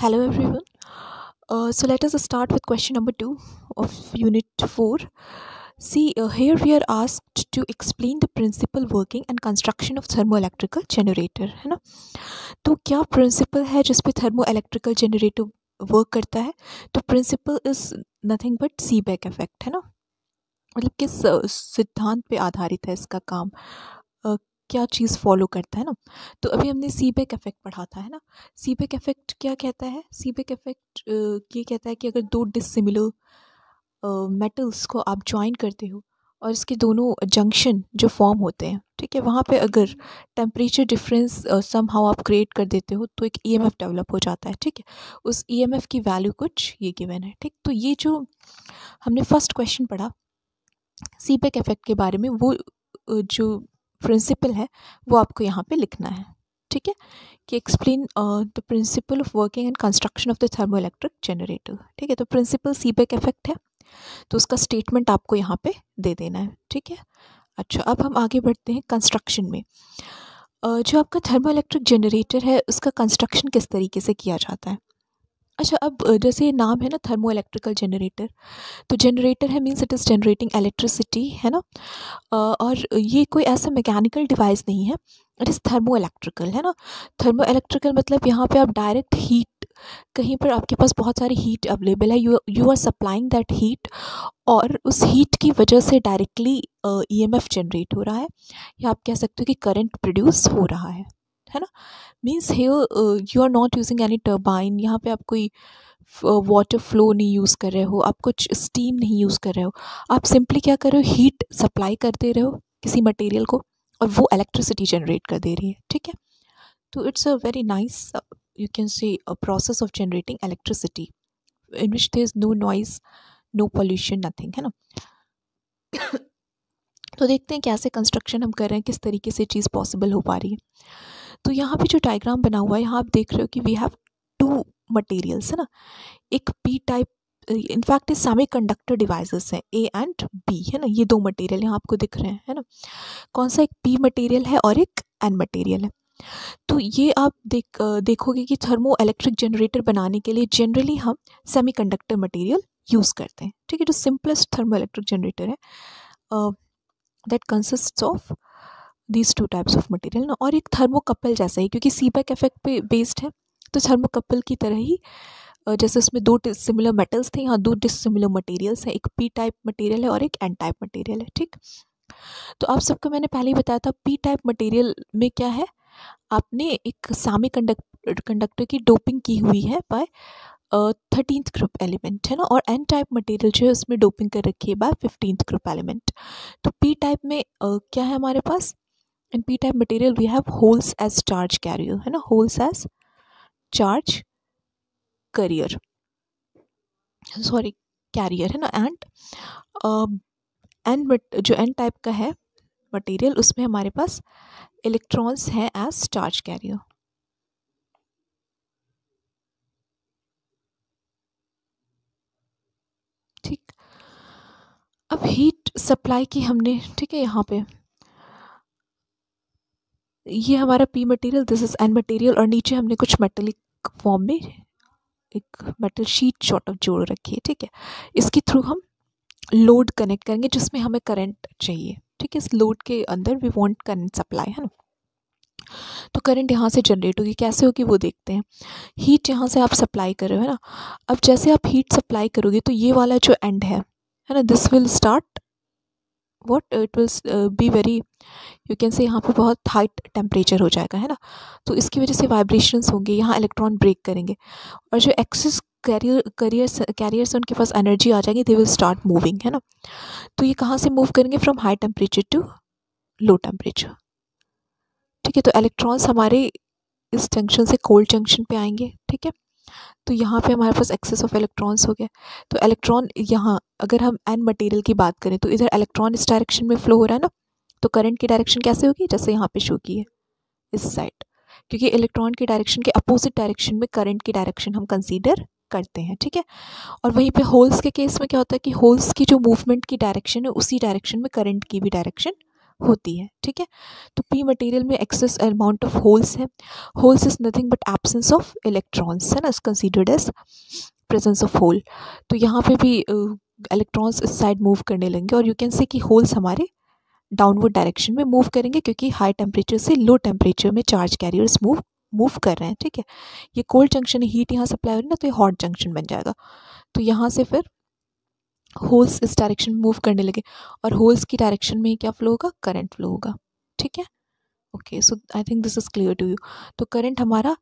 Hello everyone. So let us start with question number 2 of unit 4. See, here we are asked to explain the principal working and construction of thermoelectrical generator, है ना? तो क्या principal है जिस पे थर्मोइलेक्ट्रिकल generator work करता है? तो principle is nothing but Seebeck effect, है ना? मतलब किस सिद्धांत पे आधारित है इसका काम, क्या चीज़ फॉलो करता है ना? तो अभी हमने सीबेक इफेक्ट पढ़ा था, है ना? सीबेक इफेक्ट क्या कहता है? सीबेक इफेक्ट ये कहता है कि अगर दो डिसिमिलर मेटल्स को आप ज्वाइन करते हो और इसके दोनों जंक्शन जो फॉर्म होते हैं, ठीक है, वहाँ पे अगर टेम्परेचर डिफरेंस समहाउ आप क्रिएट कर देते हो तो एक ईएमएफ डेवलप हो जाता है, ठीक है। उस ईएमएफ की वैल्यू कुछ ये गिवन है, ठीक। तो ये जो हमने फर्स्ट क्वेश्चन पढ़ा सीबेक इफेक्ट के बारे में, वो जो प्रिंसिपल है वो आपको यहाँ पे लिखना है, ठीक है, कि explain the principle of working and construction of the thermoelectric generator, ठीक है। तो प्रिंसिपल सीबेक इफेक्ट है, तो उसका स्टेटमेंट आपको यहाँ पे दे देना है, ठीक है। अच्छा, अब हम आगे बढ़ते हैं कंस्ट्रक्शन में। जो आपका थर्मोइलेक्ट्रिक जनरेटर है उसका कंस्ट्रक्शन किस तरीके से किया जाता है? अच्छा, अब जैसे नाम है ना थर्मोइलेक्ट्रिकल जनरेटर, तो जनरेटर है means it is generating electricity, है ना। और ये कोई ऐसा मैकेनिकल डिवाइस नहीं है, इट इज़ थर्मो इलेक्ट्रिकल, है ना। थर्मो इलेक्ट्रिकल मतलब यहाँ पे आप डायरेक्ट हीट, कहीं पर आपके पास बहुत सारी हीट अवेलेबल है, you are supplying that heat, और उस हीट की वजह से डायरेक्टली ईएमएफ जनरेट हो रहा है, या आप कह सकते हो कि करंट प्रोड्यूस हो रहा है ना। Means here you are not using any turbine, यहाँ पे आप कोई वाटर फ्लो नहीं यूज़ कर रहे हो, आप कुछ स्टीम नहीं यूज़ कर रहे हो, आप सिंपली क्या कर रहे हो, हीट सप्लाई कर दे रहे हो किसी मटेरियल को और वो इलेक्ट्रिसिटी जनरेट कर दे रही है, ठीक है। तो it's a very nice, you can say a process of generating electricity in which there is no noise, no pollution, nothing, है ना। तो देखते हैं कैसे कंस्ट्रक्शन हम कर रहे हैं, किस तरीके से चीज़ पॉसिबल हो पा रही है। तो यहाँ पे जो डायग्राम बना हुआ है, यहाँ आप देख रहे हो कि वी हैव टू मटेरियल्स, है ना। एक पी टाइप, इनफैक्ट ये सेमी कंडक्टर डिवाइसेस हैं, ए एंड बी, है ना। ये दो मटेरियल यहाँ आपको दिख रहे हैं, है ना। कौन सा? एक पी मटेरियल है और एक एन मटेरियल है। तो ये आप देखोगे कि थर्मो इलेक्ट्रिक जनरेटर बनाने के लिए जनरली हम सेमी कंडक्टर मटेरियल यूज़ करते हैं, ठीक है। जो सिंपलेस्ट थर्मो इलेक्ट्रिक जनरेटर है that consists of these two types of material ना। और एक थर्मोकपल जैसा ही, क्योंकि सीबेक इफेक्ट पे बेस्ड है, तो थर्मोकपल की तरह ही जैसे उसमें दो डिसिमिलर मेटल्स थे, यहाँ दो डिसिमिलर मटेरियल्स हैं, एक पी टाइप मटेरियल है और एक एन टाइप मटेरियल है, ठीक। तो आप सबको मैंने पहले ही बताया था पी टाइप मटेरियल में क्या है, आपने एक सेमी कंडक्टर की डोपिंग की हुई है बाय 13th ग्रुप एलिमेंट, है ना। और एन टाइप मटेरियल जो है उसमें डोपिंग कर रखी है बाय 15th ग्रुप एलिमेंट। तो पी टाइप में क्या है हमारे पास, in P type material we have holes as charge carrier, है ना, holes as charge carrier, sorry carrier, है ना। एंड जो एन टाइप का है मटेरियल, उसमें हमारे पास इलेक्ट्रॉन्स हैं एज चार्ज कैरियर, ठीक। अब हीट सप्लाई की हमने, ठीक है, यहाँ पे ये हमारा P material, this is an material, और नीचे हमने कुछ मेटेलिक फॉर्म में एक मेटल शीट शॉर्ट ऑफ जोड़ रखी है, ठीक है। इसके थ्रू हम लोड कनेक्ट करेंगे जिसमें हमें करंट चाहिए, ठीक है। इस लोड के अंदर वी वांट करंट सप्लाई, है ना। तो करंट यहाँ से जनरेट होगी, कैसे होगी वो देखते हैं। हीट यहाँ से आप सप्लाई कर रहे हो, है ना। अब जैसे आप हीट सप्लाई करोगे तो ये वाला जो एंड है ना, this will start what, it will be very, you can से यहाँ पे बहुत हाइट टेम्परेचर हो जाएगा, है ना। तो इसकी वजह से वाइब्रेशंस होंगे, यहाँ इलेक्ट्रॉन ब्रेक करेंगे, और जो एक्सेस कैरियर्स उनके पास एनर्जी आ जाएगी, दे विल स्टार्ट मूविंग, है ना। तो ये कहाँ से मूव करेंगे, from high temperature to low temperature, ठीक है। तो इलेक्ट्रॉन्स हमारे इस जंक्शन से कोल्ड जंक्शन पे आएंगे, ठीक है। तो यहाँ पे हमारे पास एक्सेस ऑफ इलेक्ट्रॉन्स हो गया। तो इलेक्ट्रॉन यहाँ, अगर हम एन मटेरियल की बात करें तो इधर इलेक्ट्रॉन इस डायरेक्शन में फ्लो हो रहा है ना, तो करंट की डायरेक्शन कैसे होगी, जैसे यहाँ पे शो की है इस साइड, क्योंकि इलेक्ट्रॉन की डायरेक्शन के अपोजिट डायरेक्शन में करंट की डायरेक्शन हम कंसीडर करते हैं, ठीक है। और वहीं पे होल्स के केस में क्या होता है कि होल्स की जो मूवमेंट की डायरेक्शन है उसी डायरेक्शन में करंट की भी डायरेक्शन होती है, ठीक है। तो पी मटेरियल में एक्सेस अमाउंट ऑफ होल्स है। Holes is nothing but absence of electrons, है ना, is considered as presence of hole. तो यहाँ पे भी इलेक्ट्रॉन्स इस साइड मूव करने लगेंगे और यू कैन से कि होल्स हमारे डाउनवर्ड डायरेक्शन में मूव करेंगे क्योंकि हाई टेम्परेचर से लो टेम्परेचर में चार्ज कैरियर्स मूव कर रहे हैं, ठीक है। ये कोल्ड जंक्शन है, हीट यहाँ सप्लाई हो रही है ना, तो ये हॉट जंक्शन बन जाएगा। तो यहाँ से फिर होल्स इस डायरेक्शन में मूव करने लगे और होल्स की डायरेक्शन में क्या फ्लो होगा, करंट फ्लो होगा, ठीक है। Okay, so I think this is clear to you. तो करंट हमारा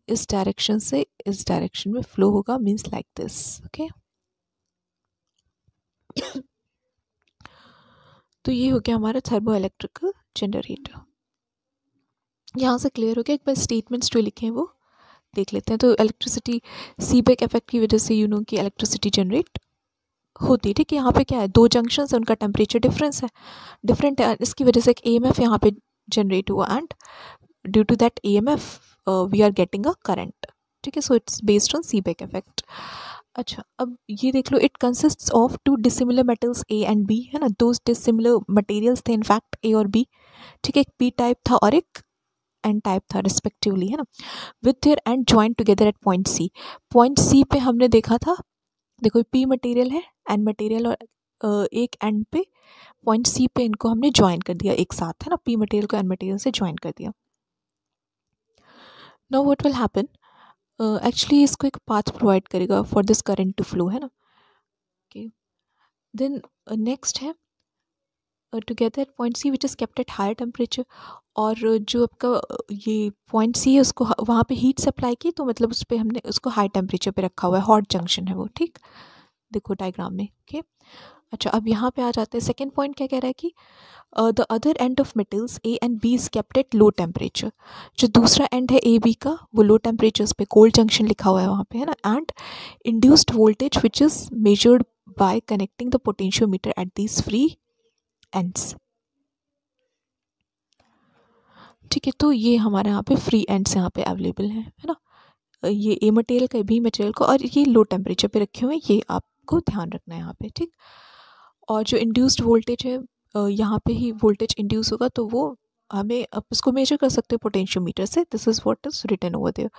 इस डायरेक्शन से इस डायरेक्शन में फ्लो होगा, मीन्स लाइक दिस, ओके। तो ये हो गया हमारा थर्मो इलेक्ट्रिकल जनरेटर। यहाँ से क्लियर हो गया। एक बार स्टेटमेंट्स जो लिखे हैं वो देख लेते हैं। तो इलेक्ट्रिसिटी सीबेक इफेक्ट की वजह से कि इलेक्ट्रिसिटी जनरेट होती है, ठीक है। यहाँ पे क्या है, दो जंक्शन है, उनका टेम्परेचर डिफरेंट है, इसकी वजह से एक EMF यहाँ पे जनरेट हुआ and due to that EMF we are getting a current, ठीक है। So it's based on Seebeck effect. अच्छा, अब ये देख लो, it consists of two dissimilar metals A and B, है ना। दो डिसिमिलर मटेरियल्स थे इनफैक्ट A और B, ठीक है। एक P टाइप था और एक N टाइप था रिस्पेक्टिवली, है ना। With their and join together at point C। Point C पे हमने देखा था, देखो P मटेरियल है, N मटेरियल, और एक एंड पे पॉइंट C पे इनको हमने ज्वाइन कर दिया एक साथ, है ना। P मटेरियल को N मटेरियल से ज्वाइन कर दिया। Now what will happen, actually इसको एक पाथ प्रोवाइड करेगा for this current to flow, है ना। ओके, देन नेक्स्ट है together at point C which is kept at higher temperature. और जो आपका ये पॉइंट C है उसको वहाँ पे हीट सप्लाई की, तो मतलब उस पर हमने उसको हाई टेम्परेचर पे रखा हुआ है, हॉट जंक्शन है वो, ठीक। देखो डायग्राम में, ओके। अच्छा, अब यहाँ पे आ जाते हैं। सेकेंड पॉइंट क्या कह रहा है कि the other end of metals A and B is kept at low temperature. जो दूसरा एंड है A B का, वो लो टेम्परेचर पे कोल्ड जंक्शन लिखा हुआ है वहाँ पे, है ना। And induced voltage which is measured by connecting the potentiometer at these free ends, ठीक है। तो ये हमारे यहाँ पे फ्री एंड्स यहाँ पे अवेलेबल है ना। ये A मटेरियल का, B मटेरियल का, और ये लो टेम्परेचर पे रखे हुए हैं, ये आपको ध्यान रखना है यहाँ पे, ठीक। और जो इंड्यूस्ड वोल्टेज है, यहाँ पे ही वोल्टेज इंड्यूस होगा, तो वो हमें अब इसको मेजर कर सकते हैं पोटेंशियोमीटर से। This is what is written over there.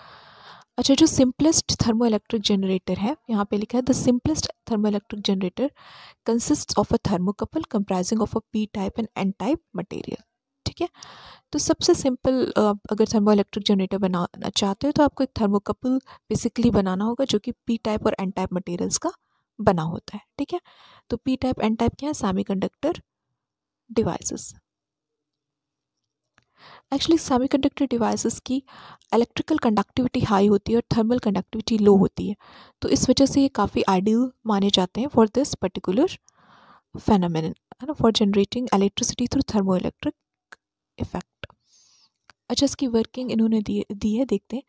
अच्छा, जो सिंपलेस्ट थर्मो इलेक्ट्रिक जनरेटर है, यहाँ पे लिखा है the simplest thermo electric generator consist of a thermocouple comprising of a P type and N type material, ठीक है। तो सबसे सिंपल, अगर थर्मो इलेक्ट्रिक जनरेटर बनाना चाहते हो तो आपको एक थर्मोकपल बेसिकली बनाना होगा जो कि P टाइप और N टाइप मटेरियल्स का बना होता है, ठीक है। तो P टाइप N टाइप क्या है, semiconductor devices. Actually semiconductor devices की इलेक्ट्रिकल कंडक्टिविटी हाई होती है और थर्मल कंडक्टिविटी लो होती है, तो इस वजह से ये काफ़ी आइडियल माने जाते हैं फॉर दिस पर्टिकुलर फेनोमेनन, है ना, for generating electricity through thermo electric effect. अच्छा, इसकी वर्किंग इन्होंने दी है, देखते हैं।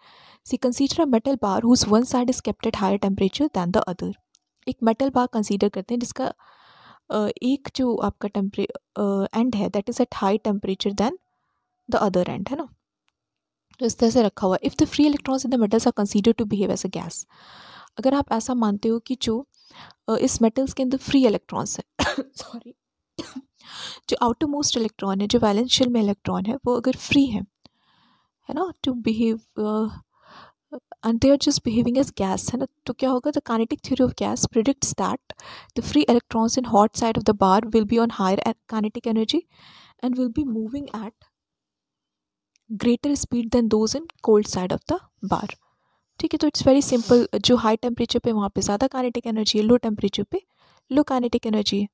See consider a metal bar whose one side is kept at higher temperature than the other. एक मेटल बार कंसीडर करते हैं जिसका एक जो आपका एंड है that is at high temperature than the other end, है ना। तो इस तरह से रखा हुआ है। If the free electrons in the metals are consider to behave as a gas. अगर आप ऐसा मानते हो कि जो इस मेटल्स के अंदर फ्री इलेक्ट्रॉन्स है सॉरी जो आउटर मोस्ट इलेक्ट्रॉन है, जो वैलेंस शेल में इलेक्ट्रॉन है, वो अगर फ्री है ना, to behave and they are just behaving as gas, है ना, तो क्या होगा, the kinetic theory of gas predicts that the free electrons in hot side of the bar will be on higher kinetic energy and will be moving at greater speed than those in cold side of the bar, ठीक है। तो it's very simple, जो high temperature पे वहाँ पे ज़्यादा kinetic energy है, low temperature पे लो काइनेटिक एनर्जी है,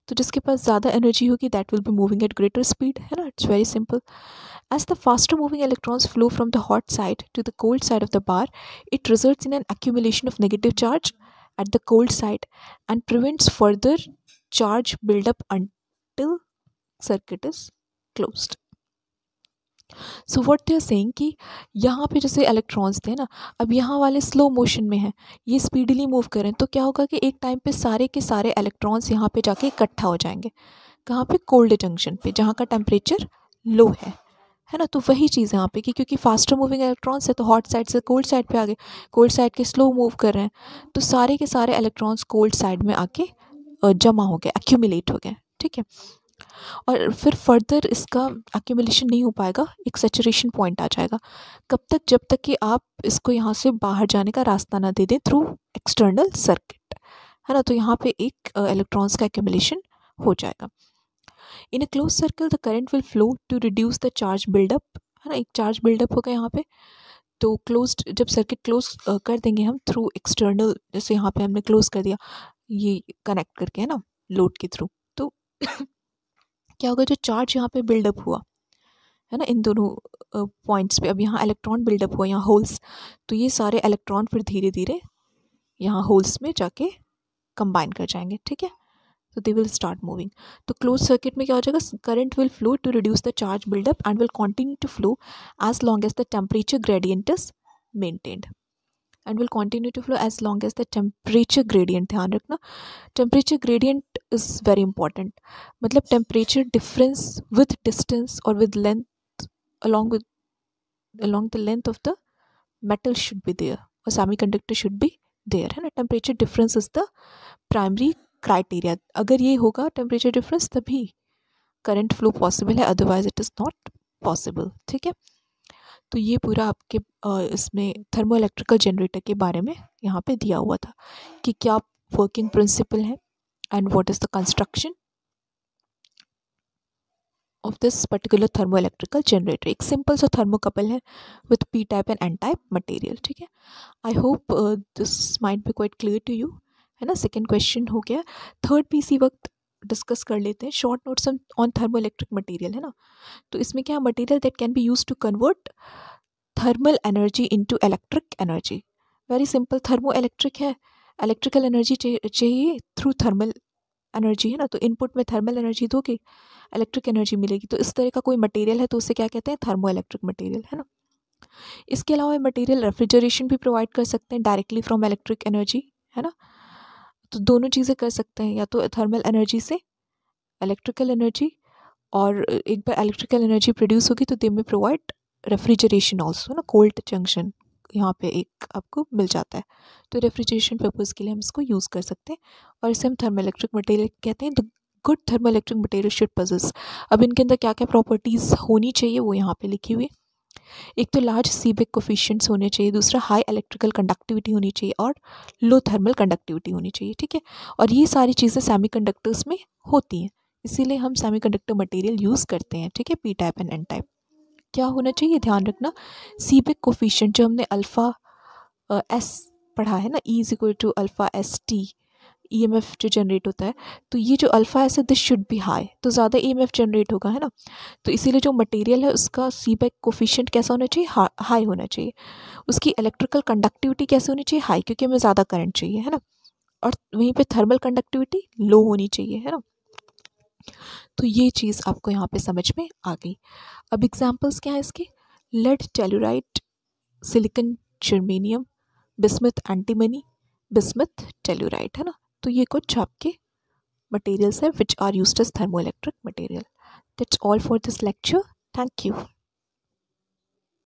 तो जिसके पास ज़्यादा एनर्जी होगी that will be moving at greater speed, है ना। It's very simple. As the faster moving electrons flow from the hot side to the cold side of the bar, it results in an accumulation of negative charge at the cold side and prevents further charge buildup until circuit is closed. So what they are saying कि यहाँ पे जैसे electrons थे ना, अब यहाँ वाले slow motion में हैं, ये स्पीडली मूव करें, तो क्या होगा कि एक टाइम पे सारे के सारे इलेक्ट्रॉन्स यहाँ पे जाके इकट्ठा हो जाएंगे, कहाँ पे, कोल्ड जंक्शन पे, जहाँ का टेम्परेचर लो है ना। तो वही चीज़ यहाँ पे कि क्योंकि फास्टर मूविंग इलेक्ट्रॉन्स है तो हॉट साइड से कोल्ड साइड पे आ गए, कोल्ड साइड के स्लो मूव कर रहे हैं, तो सारे के सारे इलेक्ट्रॉन्स कोल्ड साइड में आके जमा हो गए, एक्यूमुलेट हो गए, ठीक है। और फिर फर्दर इसका एक्यूमुलेशन नहीं हो पाएगा, एक सैचुरेशन पॉइंट आ जाएगा। कब तक? जब तक कि आप इसको यहाँ से बाहर जाने का रास्ता ना दे दें थ्रू एक्सटर्नल सर्किट, है ना। तो यहाँ पे एक इलेक्ट्रॉन्स का एक्यूमुलेशन हो जाएगा। In a close circle the current will flow to reduce the charge buildup, है ना। एक चार्ज बिल्डअप होगा यहाँ पे। तो क्लोज्ड, जब सर्किट क्लोज कर देंगे हम थ्रू एक्सटर्नल, जैसे यहाँ पे हमने क्लोज कर दिया ये कनेक्ट करके, है ना, लोड के थ्रू, तो क्या होगा, जो चार्ज यहाँ पे बिल्डअप हुआ है ना इन दोनों पॉइंट्स पे, अब यहाँ इलेक्ट्रॉन बिल्डअप हुआ, यहाँ होल्स, तो ये सारे इलेक्ट्रॉन फिर धीरे धीरे यहाँ होल्स में जाके कंबाइन कर जाएंगे, ठीक है। तो दे विल स्टार्ट मूविंग। तो क्लोज सर्किट में क्या हो जाएगा, current will flow to reduce the charge buildup and will continue to flow as long as the temperature gradient is maintained, and will continue to flow as long as the temperature gradient, ध्यान रखना temperature gradient is very important. मतलब temperature difference with distance और with length along the length of the metal should be there, or semiconductor should be there, है ना। Temperature difference is the primary criteria. अगर ये होगा temperature difference तभी current flow possible है, otherwise it is not possible, ठीक है। तो ये पूरा आपके इसमें थर्मो इलेक्ट्रिकल जनरेटर के बारे में यहाँ पे दिया हुआ था कि क्या वर्किंग प्रिंसिपल है and what is the construction of this particular thermoelectrical generator। एक सिंपल सा थर्मोकपल है with p type and n type material, ठीक है। I hope this might be quite clear to you, है ना। सेकेंड क्वेश्चन हो गया। थर्ड भी इसी वक्त डिस्कस कर लेते हैं, short notes on thermoelectric material, है ना। तो इसमें क्या, material that can be use to convert thermal energy into electric energy. Very simple, thermo electric है, इलेक्ट्रिकल एनर्जी चाहिए थ्रू थर्मल एनर्जी, है ना। तो इनपुट में थर्मल एनर्जी दोगे, इलेक्ट्रिक एनर्जी मिलेगी। तो इस तरह का कोई मटेरियल है तो उसे क्या कहते हैं, थर्मो इलेक्ट्रिक मटेरियल, है ना। इसके अलावा मटेरियल रेफ्रिजरेशन भी प्रोवाइड कर सकते हैं डायरेक्टली फ्रॉम इलेक्ट्रिक एनर्जी, है ना। तो दोनों चीज़ें कर सकते हैं, या तो थर्मल एनर्जी से इलेक्ट्रिकल एनर्जी, और एक बार इलेक्ट्रिकल एनर्जी प्रोड्यूस होगी तो दे में प्रोवाइड रेफ्रिजरेशन ऑल्सो, ना। कोल्ड जंक्शन यहाँ पे एक आपको मिल जाता है, तो रेफ्रिजरेशन पर्पज़ के लिए हम इसको यूज़ कर सकते हैं, और इसे हम थर्मल इलेक्ट्रिक मटेरियल कहते हैं। The good thermal electric material should possess, अब इनके अंदर क्या क्या प्रॉपर्टीज़ होनी चाहिए वो यहाँ पे लिखी हुई। एक तो लार्ज सीबेक कोफिशिएंट्स होने चाहिए, दूसरा हाई इलेक्ट्रिकल कंडक्टिविटी होनी चाहिए, और लो थर्मल कंडक्टिविटी होनी चाहिए, ठीक है। और ये सारी चीज़ें सेमीकंडक्टर्स में होती हैं, इसीलिए हम सेमीकंडक्टर मटेरियल यूज़ करते हैं, ठीक है, P type and N type. क्या होना चाहिए, ध्यान रखना, सीबेक कोफिशिएंट जो हमने अल्फ़ा एस पढ़ा है ना, E is equal to alpha S T, EMF जो जनरेट होता है, तो ये जो अल्फ़ा एस है दिस शुड बी हाई, तो ज़्यादा ईएमएफ जनरेट होगा, है ना। तो इसीलिए जो मटेरियल है उसका सीबेक कोफिशिएंट कैसा होना चाहिए, हाई होना चाहिए। उसकी इलेक्ट्रिकल कंडक्टिविटी कैसे होनी चाहिए, हाई, क्योंकि हमें ज़्यादा करंट चाहिए, है ना। और वहीं पे थर्मल कंडक्टिविटी लो होनी चाहिए, है ना। तो ये चीज़ आपको यहाँ पे समझ में आ गई। अब एग्जांपल्स क्या है इसके, lead telluride, silicon germanium, bismuth antimony, bismuth telluride, है ना। तो ये कुछ आपके मटेरियल्स हैं which are used as thermoelectric material. That's all for this lecture, thank you.